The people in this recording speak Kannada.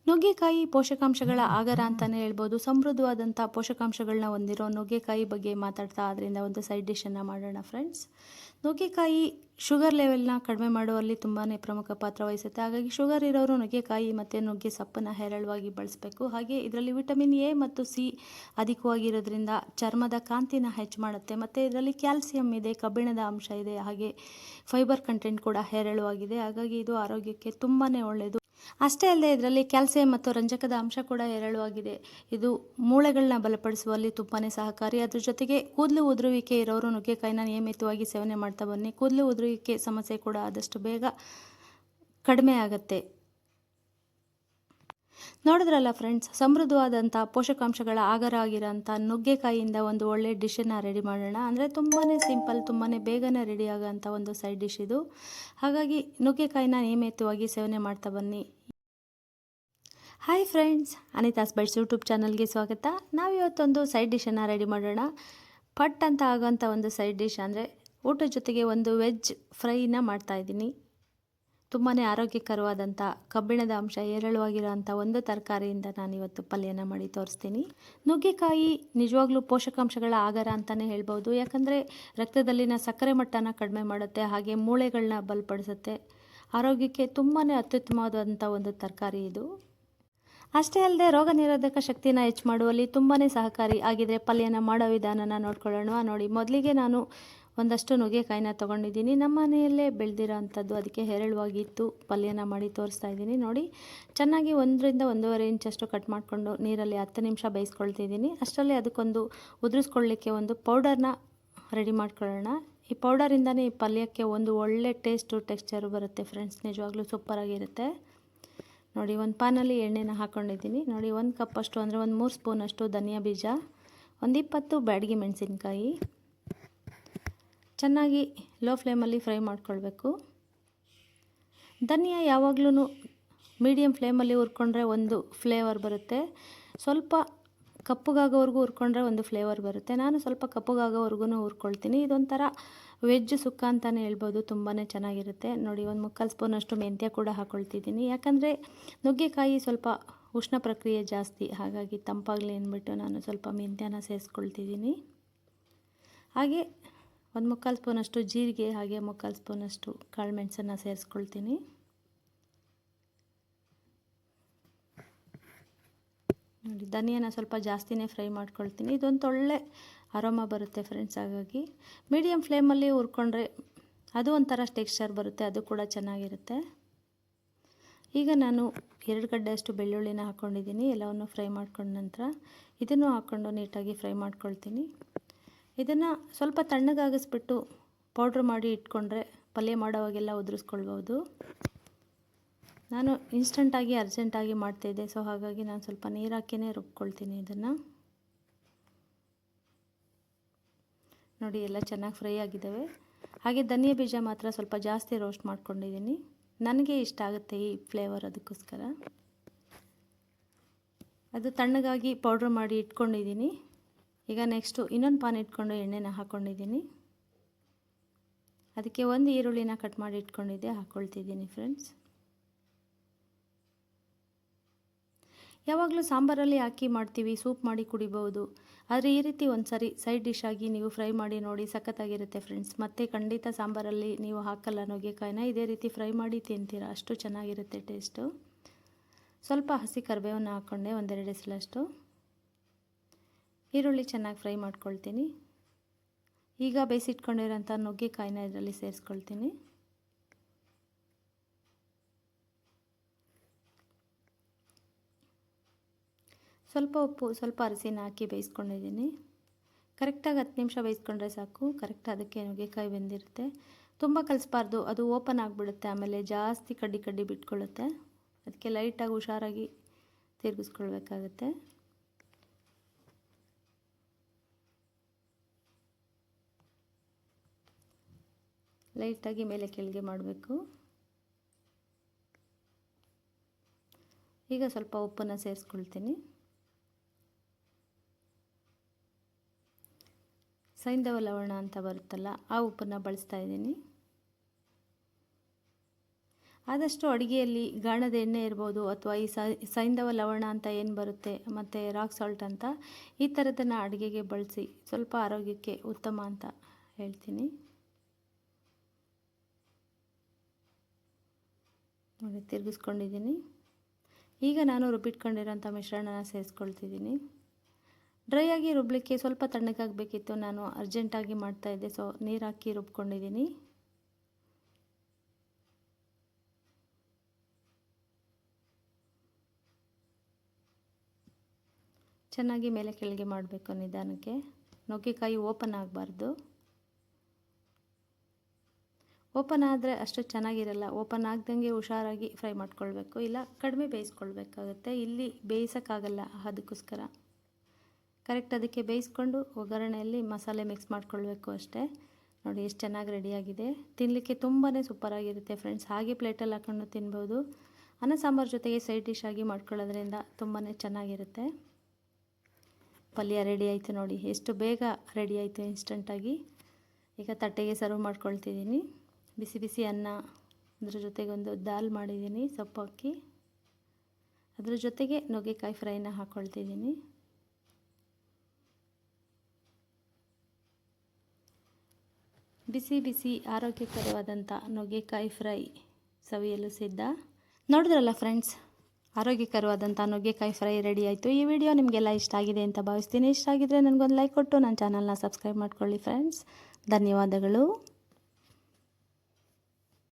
ನುಗ್ಗೆಕಾಯಿ ಪೋಷಕಾಂಶಗಳ ಆಗರ ಅಂತಲೇ ಹೇಳ್ಬೋದು. ಸಮೃದ್ಧವಾದಂಥ ಪೋಷಕಾಂಶಗಳನ್ನ ಹೊಂದಿರೋ ನುಗ್ಗೆಕಾಯಿ ಬಗ್ಗೆ ಮಾತಾಡ್ತಾ ಅದರಿಂದ ಒಂದು ಸೈಡ್ ಡಿಶನ್ನು ಮಾಡೋಣ ಫ್ರೆಂಡ್ಸ್. ನುಗ್ಗೆಕಾಯಿ ಶುಗರ್ ಲೆವೆಲ್ನ ಕಡಿಮೆ ಮಾಡುವಲ್ಲಿ ತುಂಬಾ ಪ್ರಮುಖ ಪಾತ್ರ ವಹಿಸುತ್ತೆ. ಹಾಗಾಗಿ ಶುಗರ್ ಇರೋರು ನುಗ್ಗೆಕಾಯಿ ಮತ್ತು ನುಗ್ಗೆ ಸೊಪ್ಪನ್ನು ಹೇರಳವಾಗಿ ಬಳಸಬೇಕು. ಹಾಗೆ ಇದರಲ್ಲಿ ವಿಟಮಿನ್ ಎ ಮತ್ತು ಸಿ ಅಧಿಕವಾಗಿರೋದ್ರಿಂದ ಚರ್ಮದ ಕಾಂತಿನ ಹೆಚ್ಚು ಮಾಡುತ್ತೆ. ಮತ್ತು ಇದರಲ್ಲಿ ಕ್ಯಾಲ್ಸಿಯಂ ಇದೆ, ಕಬ್ಬಿಣದ ಅಂಶ ಇದೆ, ಹಾಗೆ ಫೈಬರ್ ಕಂಟೆಂಟ್ ಕೂಡ ಹೇರಳವಾಗಿದೆ. ಹಾಗಾಗಿ ಇದು ಆರೋಗ್ಯಕ್ಕೆ ತುಂಬಾ ಒಳ್ಳೆಯದು. ಅಷ್ಟೇ ಅಲ್ಲದೆ ಇದರಲ್ಲಿ ಕ್ಯಾಲ್ಸಿಯಂ ಮತ್ತು ರಂಜಕದ ಅಂಶ ಕೂಡ ಹೇರಳವಾಗಿದೆ. ಇದು ಮೂಳೆಗಳನ್ನ ಬಲಪಡಿಸುವಲ್ಲಿ ತುಂಬಾ ಸಹಕಾರಿ. ಅದ್ರ ಜೊತೆಗೆ ಕೂದಲು ಉದುರುವಿಕೆ ಇರೋರು ನುಗ್ಗೆಕಾಯಿನ ನಿಯಮಿತವಾಗಿ ಸೇವನೆ ಮಾಡ್ತಾ ಬನ್ನಿ. ಕೂದಲು ಉದುರುವಿಕೆ ಸಮಸ್ಯೆ ಕೂಡ ಆದಷ್ಟು ಬೇಗ ಕಡಿಮೆ ಆಗುತ್ತೆ. ನೋಡಿದ್ರಲ್ಲ ಫ್ರೆಂಡ್ಸ್, ಸಮೃದ್ಧವಾದಂಥ ಪೋಷಕಾಂಶಗಳ ಆಗರ ಆಗಿರೋಂಥ ನುಗ್ಗೆಕಾಯಿಯಿಂದ ಒಂದು ಒಳ್ಳೆ ಡಿಶನ್ನು ರೆಡಿ ಮಾಡೋಣ. ಅಂದರೆ ತುಂಬಾ ಸಿಂಪಲ್, ತುಂಬಾ ಬೇಗನೆ ರೆಡಿ ಆಗೋಂಥ ಒಂದು ಸೈಡ್ ಡಿಶ್ ಇದು. ಹಾಗಾಗಿ ನುಗ್ಗೆಕಾಯಿನ ನಿಯಮಿತವಾಗಿ ಸೇವನೆ ಮಾಡ್ತಾ ಬನ್ನಿ. ಹಾಯ್ ಫ್ರೆಂಡ್ಸ್, ಅನಿತಾಸ್ ಬೈಟ್ಸ್ ಯೂಟ್ಯೂಬ್ ಚಾನಲ್ಗೆ ಸ್ವಾಗತ. ನಾವಿವತ್ತೊಂದು ಸೈಡ್ ಡಿಶನ್ನು ರೆಡಿ ಮಾಡೋಣ. ಪಟ್ ಅಂತ ಆಗೋಂಥ ಒಂದು ಸೈಡ್ ಡಿಶ್ ಅಂದರೆ ಊಟದ ಜೊತೆಗೆ ಒಂದು ವೆಜ್ ಫ್ರೈನ ಮಾಡ್ತಾಯಿದ್ದೀನಿ. ತುಂಬಾ ಆರೋಗ್ಯಕರವಾದಂಥ ಕಬ್ಬಿಣದ ಅಂಶ ಹೇರಳವಾಗಿರೋಂಥ ಒಂದು ತರಕಾರಿಯಿಂದ ನಾನಿವತ್ತು ಪಲ್ಯನ ಮಾಡಿ ತೋರಿಸ್ತೀನಿ. ನುಗ್ಗೆಕಾಯಿ ನಿಜವಾಗ್ಲೂ ಪೋಷಕಾಂಶಗಳ ಆಗರ ಅಂತಲೇ ಹೇಳ್ಬೋದು. ಯಾಕಂದರೆ ರಕ್ತದಲ್ಲಿನ ಸಕ್ಕರೆ ಮಟ್ಟನ ಕಡಿಮೆ ಮಾಡುತ್ತೆ, ಹಾಗೆ ಮೂಳೆಗಳನ್ನ ಬಲಪಡಿಸುತ್ತೆ. ಆರೋಗ್ಯಕ್ಕೆ ತುಂಬಾ ಅತ್ಯುತ್ತಮವಾದಂಥ ಒಂದು ತರಕಾರಿ ಇದು. ಅಷ್ಟೇ ಅಲ್ಲದೆ ರೋಗ ನಿರೋಧಕ ಶಕ್ತಿನ ಹೆಚ್ಚು ಮಾಡುವಲ್ಲಿ ತುಂಬಾ ಸಹಕಾರಿ ಆಗಿದ್ರೆ ಪಲ್ಯನ ಮಾಡೋ ವಿಧಾನನ ನೋಡ್ಕೊಳ್ಳೋಣ. ನೋಡಿ, ಮೊದಲಿಗೆ ನಾನು ಒಂದಷ್ಟು ನುಗ್ಗೆಕಾಯಿನ ತೊಗೊಂಡಿದ್ದೀನಿ. ನಮ್ಮ ಮನೆಯಲ್ಲೇ ಬೆಳೆದಿರೋ ಅಂಥದ್ದು, ಅದಕ್ಕೆ ಹೇರಳವಾಗಿತ್ತು. ಪಲ್ಯನ ಮಾಡಿ ತೋರಿಸ್ತಾ ಇದ್ದೀನಿ. ನೋಡಿ, ಚೆನ್ನಾಗಿ 1 ರಿಂದ 1.5 ಇಂಚಷ್ಟು ಕಟ್ ಮಾಡಿಕೊಂಡು ನೀರಲ್ಲಿ 10 ನಿಮಿಷ ಬೇಯಿಸ್ಕೊಳ್ತಿದ್ದೀನಿ. ಅಷ್ಟರಲ್ಲಿ ಅದಕ್ಕೊಂದು ಉದುರಿಸ್ಕೊಳ್ಳಿಕ್ಕೆ ಒಂದು ಪೌಡರ್ನ ರೆಡಿ ಮಾಡ್ಕೊಳ್ಳೋಣ. ಈ ಪೌಡರಿಂದನೇ ಈ ಪಲ್ಯಕ್ಕೆ ಒಂದು ಒಳ್ಳೆ ಟೆಕ್ಸ್ಚರು ಬರುತ್ತೆ ಫ್ರೆಂಡ್ಸ್. ನಿಜವಾಗ್ಲೂ ಸೂಪರಾಗಿರುತ್ತೆ. ನೋಡಿ, ಒಂದು ಪ್ಯಾನಲ್ಲಿ ಎಣ್ಣೆನ ಹಾಕ್ಕೊಂಡಿದ್ದೀನಿ. ನೋಡಿ, 1 ಕಪ್ಪಷ್ಟು ಅಂದರೆ ಒಂದು 3 ಸ್ಪೂನಷ್ಟು ಧನಿಯಾ ಬೀಜ, ಒಂದು 20 ಬ್ಯಾಡಗಿ ಮೆಣಸಿನ್ಕಾಯಿ ಚೆನ್ನಾಗಿ ಲೋ ಫ್ಲೇಮಲ್ಲಿ ಫ್ರೈ ಮಾಡ್ಕೊಳ್ಬೇಕು. ಧನಿಯಾ ಯಾವಾಗಲೂ ಮೀಡಿಯಮ್ ಫ್ಲೇಮಲ್ಲಿ ಹುರ್ಕೊಂಡ್ರೆ ಒಂದು ಫ್ಲೇವರ್ ಬರುತ್ತೆ. ಸ್ವಲ್ಪ ಕಪ್ಪಗಾಗೋವರೆಗೂ ಹುರ್ಕೊಂಡ್ರೆ ಒಂದು ಫ್ಲೇವರ್ ಬರುತ್ತೆ. ನಾನು ಸ್ವಲ್ಪ ಕಪ್ಪಗಾಗೋವರೆಗೂ ಹುರ್ಕೊಳ್ತೀನಿ. ಇದೊಂಥರ ವೆಜ್ ಸುಕ್ಕ ಅಂತಲೇ ಹೇಳ್ಬೋದು. ತುಂಬಾ ಚೆನ್ನಾಗಿರುತ್ತೆ. ನೋಡಿ, ಒಂದು 3/4 ಸ್ಪೂನಷ್ಟು ಮೆಂತ್ಯ ಕೂಡ ಹಾಕ್ಕೊಳ್ತಿದ್ದೀನಿ. ಯಾಕಂದರೆ ನುಗ್ಗೆಕಾಯಿ ಸ್ವಲ್ಪ ಉಷ್ಣ ಪ್ರಕ್ರಿಯೆ ಜಾಸ್ತಿ, ಹಾಗಾಗಿ ತಂಪಾಗಲಿ ಅಂದ್ಬಿಟ್ಟು ನಾನು ಸ್ವಲ್ಪ ಮೆಂತ್ಯನ ಸೇರಿಸ್ಕೊಳ್ತಿದ್ದೀನಿ. ಹಾಗೆ ಒಂದು 3/4 ಸ್ಪೂನಷ್ಟು ಜೀರಿಗೆ, ಹಾಗೆ 3/4 ಸ್ಪೂನಷ್ಟು ಕಾಳುಮೆಣಸನ್ನು ಸೇರಿಸ್ಕೊಳ್ತೀನಿ. ನೋಡಿ, ಧನಿಯಾನ ಸ್ವಲ್ಪ ಜಾಸ್ತಿನೇ ಫ್ರೈ ಮಾಡ್ಕೊಳ್ತೀನಿ. ಇದೊಂದು ಒಳ್ಳೆ ಅರೋಮ ಬರುತ್ತೆ ಫ್ರೆಂಡ್ಸ್. ಹಾಗಾಗಿ ಮೀಡಿಯಮ್ ಫ್ಲೇಮಲ್ಲಿ ಹುರ್ಕೊಂಡ್ರೆ ಅದು ಒಂಥರ ಟೆಕ್ಸ್ಚರ್ ಬರುತ್ತೆ, ಅದು ಕೂಡ ಚೆನ್ನಾಗಿರುತ್ತೆ. ಈಗ ನಾನು 2 ಗಡ್ಡೆಯಷ್ಟು ಬೆಳ್ಳುಳ್ಳಿನ ಹಾಕ್ಕೊಂಡಿದ್ದೀನಿ. ಎಲ್ಲವನ್ನು ಫ್ರೈ ಮಾಡ್ಕೊಂಡ ನಂತರ ಇದನ್ನು ಹಾಕ್ಕೊಂಡು ನೀಟಾಗಿ ಫ್ರೈ ಮಾಡ್ಕೊಳ್ತೀನಿ. ಇದನ್ನು ಸ್ವಲ್ಪ ತಣ್ಣಗಾಗಿಸ್ಬಿಟ್ಟು ಪೌಡ್ರ್ ಮಾಡಿ ಇಟ್ಕೊಂಡ್ರೆ ಪಲ್ಯ ಮಾಡೋವಾಗೆಲ್ಲ ಉದುರಿಸ್ಕೊಳ್ಬೋದು. ನಾನು ಇನ್ಸ್ಟಂಟಾಗಿ ಅರ್ಜೆಂಟಾಗಿ ಮಾಡ್ತಾಯಿದ್ದೆ, ಸೊ ಹಾಗಾಗಿ ನಾನು ಸ್ವಲ್ಪ ನೀರು ಹಾಕಿಯೇ ರುಬ್ಕೊಳ್ತೀನಿ ಇದನ್ನು. ನೋಡಿ, ಎಲ್ಲ ಚೆನ್ನಾಗಿ ಫ್ರೈ ಆಗಿದ್ದಾವೆ. ಹಾಗೆ ಧನಿಯಾ ಬೀಜ ಮಾತ್ರ ಸ್ವಲ್ಪ ಜಾಸ್ತಿ ರೋಸ್ಟ್ ಮಾಡ್ಕೊಂಡಿದ್ದೀನಿ. ನನಗೆ ಇಷ್ಟ ಆಗುತ್ತೆ ಈ ಫ್ಲೇವರ್, ಅದಕ್ಕೋಸ್ಕರ. ಅದು ತಣ್ಣಗಾಗಿ ಪೌಡ್ರ್ ಮಾಡಿ ಇಟ್ಕೊಂಡಿದ್ದೀನಿ. ಈಗ ನೆಕ್ಸ್ಟು ಇನ್ನೊಂದು ಪಾನ್ ಇಟ್ಕೊಂಡು ಎಣ್ಣೆನ ಹಾಕ್ಕೊಂಡಿದ್ದೀನಿ. ಅದಕ್ಕೆ ಒಂದು ಈರುಳ್ಳಿನ ಕಟ್ ಮಾಡಿ ಇಟ್ಕೊಂಡಿದ್ದೆ, ಹಾಕ್ಕೊಳ್ತಿದ್ದೀನಿ ಫ್ರೆಂಡ್ಸ್. ಯಾವಾಗಲೂ ಸಾಂಬಾರಲ್ಲಿ ಹಾಕಿ ಮಾಡ್ತೀವಿ, ಸೂಪ್ ಮಾಡಿ ಕುಡಿಬೋದು. ಆದರೆ ಈ ರೀತಿ ಒಂದು ಸಾರಿ ಸೈಡ್ ಡಿಶ್ ಆಗಿ ನೀವು ಫ್ರೈ ಮಾಡಿ ನೋಡಿ, ಸಖತ್ತಾಗಿರುತ್ತೆ ಫ್ರೆಂಡ್ಸ್. ಮತ್ತು ಖಂಡಿತ ಸಾಂಬಾರಲ್ಲಿ ನೀವು ಹಾಕಲ್ಲ ನುಗ್ಗೆಕಾಯಿನ, ಇದೇ ರೀತಿ ಫ್ರೈ ಮಾಡಿ ತಿಂತೀರಾ, ಅಷ್ಟು ಚೆನ್ನಾಗಿರುತ್ತೆ ಟೇಸ್ಟು. ಸ್ವಲ್ಪ ಹಸಿ ಕರಿಬೇವನ್ನ ಹಾಕ್ಕೊಂಡೆ, 1-2 ಎಸಳಷ್ಟು. ಈರುಳ್ಳಿ ಚೆನ್ನಾಗಿ ಫ್ರೈ ಮಾಡ್ಕೊಳ್ತೀನಿ. ಈಗ ಬೇಯಿಸಿಟ್ಕೊಂಡಿರೋಂಥ ನುಗ್ಗೆಕಾಯಿನ ಇದರಲ್ಲಿ ಸೇರಿಸ್ಕೊಳ್ತೀನಿ. ಸ್ವಲ್ಪ ಉಪ್ಪು, ಸ್ವಲ್ಪ ಅರಿಶಿನ ಹಾಕಿ ಬೇಯಿಸ್ಕೊಂಡಿದ್ದೀನಿ. ಕರೆಕ್ಟಾಗಿ 10 ನಿಮಿಷ ಬೇಯಿಸ್ಕೊಂಡ್ರೆ ಸಾಕು. ಕರೆಕ್ಟ್ ಅದಕ್ಕೆ ನುಗ್ಗೆಕಾಯಿ ಬೆಂದಿರುತ್ತೆ. ತುಂಬ ಕಲಿಸ್ಬಾರ್ದು, ಅದು ಓಪನ್ ಆಗಿಬಿಡುತ್ತೆ, ಆಮೇಲೆ ಜಾಸ್ತಿ ಕಡ್ಡಿ ಬಿಟ್ಕೊಳ್ಳುತ್ತೆ. ಅದಕ್ಕೆ ಲೈಟಾಗಿ ಹುಷಾರಾಗಿ ತಿರುಗಿಸ್ಕೊಳ್ಬೇಕಾಗತ್ತೆ. ಲೈಟಾಗಿ ಮೇಲೆ ಕೆಳಗೆ ಮಾಡಬೇಕು. ಈಗ ಸ್ವಲ್ಪ ಉಪ್ಪನ್ನು ಸೇರಿಸ್ಕೊಳ್ತೀನಿ. ಸೈಂಧವ ಲವಣ ಅಂತ ಬರುತ್ತಲ್ಲ, ಆ ಉಪ್ಪನ್ನು ಬಳಸ್ತಾ ಇದ್ದೀನಿ. ಆದಷ್ಟು ಅಡುಗೆಯಲ್ಲಿ ಗಾಣದ ಎಣ್ಣೆ ಇರ್ಬೋದು ಅಥವಾ ಈ ಸೈಂಧವ ಲವಣ ಅಂತ ಏನು ಬರುತ್ತೆ ಮತ್ತು ರಾಕ್ ಸಾಲ್ಟ್ ಅಂತ ಈ ಥರದನ್ನು ಅಡುಗೆಗೆ ಬಳಸಿ, ಸ್ವಲ್ಪ ಆರೋಗ್ಯಕ್ಕೆ ಉತ್ತಮ ಅಂತ ಹೇಳ್ತೀನಿ. ನೋಡಿ ತಿರುಗಿಸ್ಕೊಂಡಿದ್ದೀನಿ. ಈಗ ನಾನು ರುಬ್ಬಿಟ್ಕೊಂಡಿರೋಂಥ ಮಿಶ್ರಣನ ಸೇರಿಸ್ಕೊಳ್ತಿದ್ದೀನಿ. ಡ್ರೈ ಆಗಿ ರುಬ್ಬಲಿಕ್ಕೆ ಸ್ವಲ್ಪ ತಣ್ಣಗಾಗಬೇಕಿತ್ತು, ನಾನು ಅರ್ಜೆಂಟಾಗಿ ಮಾಡ್ತಾಯಿದ್ದೆ, ಸೊ ನೀರು ಹಾಕಿ ರುಬ್ಕೊಂಡಿದ್ದೀನಿ. ಚೆನ್ನಾಗಿ ಮೇಲೆ ಕೆಳಗೆ ಮಾಡಬೇಕು ನಿಧಾನಕ್ಕೆ. ನುಗ್ಗೆಕಾಯಿ ಓಪನ್ ಆಗಬಾರ್ದು. ಓಪನ್ ಆದರೆ ಅಷ್ಟು ಚೆನ್ನಾಗಿರಲ್ಲ. ಓಪನ್ ಆಗ್ದಂಗೆ ಹುಷಾರಾಗಿ ಫ್ರೈ ಮಾಡ್ಕೊಳ್ಬೇಕು, ಇಲ್ಲ ಕಡಿಮೆ ಬೇಯಿಸ್ಕೊಳ್ಬೇಕಾಗುತ್ತೆ. ಇಲ್ಲಿ ಬೇಯಿಸೋಕ್ಕಾಗಲ್ಲ, ಅದಕ್ಕೋಸ್ಕರ ಕರೆಕ್ಟ್ ಅದಕ್ಕೆ ಬೇಯಿಸ್ಕೊಂಡು ಒಗ್ಗರಣೆಯಲ್ಲಿ ಮಸಾಲೆ ಮಿಕ್ಸ್ ಮಾಡ್ಕೊಳ್ಬೇಕು ಅಷ್ಟೇ. ನೋಡಿ ಎಷ್ಟು ಚೆನ್ನಾಗಿ ರೆಡಿಯಾಗಿದೆ. ತಿನ್ನಲಿಕ್ಕೆ ತುಂಬಾ ಸೂಪರಾಗಿರುತ್ತೆ ಫ್ರೆಂಡ್ಸ್. ಹಾಗೆ ಪ್ಲೇಟಲ್ಲಿ ಹಾಕೊಂಡು ತಿನ್ಬೋದು. ಅನ್ನ ಸಾಂಬಾರು ಜೊತೆಗೆ ಸೈಡ್ ಡಿಶ್ ಆಗಿ ಮಾಡ್ಕೊಳ್ಳೋದ್ರಿಂದ ತುಂಬಾ ಚೆನ್ನಾಗಿರುತ್ತೆ. ಪಲ್ಯ ರೆಡಿ ಆಯಿತು ನೋಡಿ, ಎಷ್ಟು ಬೇಗ ರೆಡಿ ಆಯಿತು ಇನ್ಸ್ಟಂಟಾಗಿ. ಈಗ ತಟ್ಟೆಗೆ ಸರ್ವ್ ಮಾಡ್ಕೊಳ್ತಿದ್ದೀನಿ. ಬಿಸಿ ಬಿಸಿ ಅನ್ನ, ಅದ್ರ ಜೊತೆಗೆ ಒಂದು ದಾಲ್ ಮಾಡಿದ್ದೀನಿ ಸೊಪ್ಪು ಹಾಕಿ, ಅದ್ರ ಜೊತೆಗೆ ನುಗ್ಗೆಕಾಯಿ ಫ್ರೈನ ಹಾಕ್ಕೊಳ್ತಿದ್ದೀನಿ. ಬಿಸಿ ಬಿಸಿ ಆರೋಗ್ಯಕರವಾದಂಥ ನುಗ್ಗೆಕಾಯಿ ಫ್ರೈ ಸವಿಯಲು ಸಿದ್ಧ. ನೋಡಿದ್ರಲ್ಲ ಫ್ರೆಂಡ್ಸ್, ಆರೋಗ್ಯಕರವಾದಂಥ ನುಗ್ಗೆಕಾಯಿ ಫ್ರೈ ರೆಡಿ ಆಯಿತು. ಈ ವಿಡಿಯೋ ನಿಮಗೆಲ್ಲ ಇಷ್ಟ ಆಗಿದೆ ಅಂತ ಭಾವಿಸ್ತೀನಿ. ಇಷ್ಟ ಆಗಿದ್ರೆ ನನಗೊಂದು ಲೈಕ್ ಕೊಟ್ಟು ನನ್ನ ಚಾನಲ್ನ ಸಬ್ಸ್ಕ್ರೈಬ್ ಮಾಡ್ಕೊಳ್ಳಿ ಫ್ರೆಂಡ್ಸ್. ಧನ್ಯವಾದಗಳು.